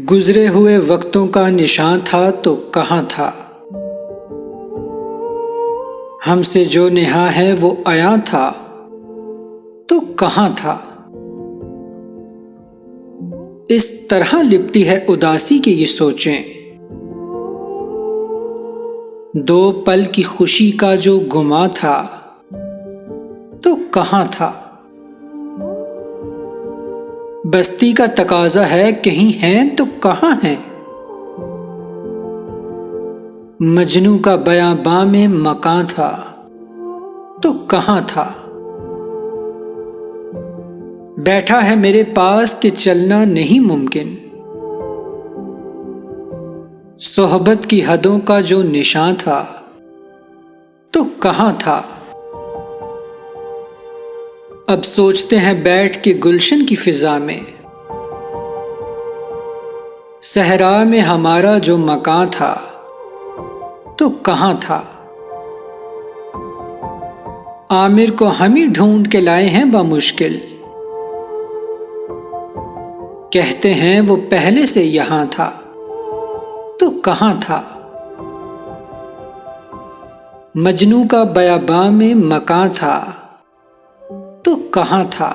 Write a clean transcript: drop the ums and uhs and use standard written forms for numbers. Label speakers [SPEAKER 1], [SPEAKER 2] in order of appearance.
[SPEAKER 1] गुजरे हुए वक्तों का निशान था तो कहाँ था। हमसे जो नेहा है वो आया था तो कहाँ था। इस तरह लिपटी है उदासी की ये सोचें, दो पल की खुशी का जो गुमा था तो कहाँ था। बस्ती का तकाजा है कहीं हैं तो कहाँ हैं। मजनू का बयाबां में मकान था तो कहाँ था। बैठा है मेरे पास कि चलना नहीं मुमकिन, सोहबत की हदों का जो निशान था तो कहाँ था। अब सोचते हैं बैठ के गुलशन की फिजा में, सहरा में हमारा जो मकान था तो कहाँ था। आमिर को हम ही ढूंढ के लाए हैं बामुश्किल, कहते हैं वो पहले से यहां था तो कहाँ था। मजनू का बयाबां में मकान था तो कहाँ था।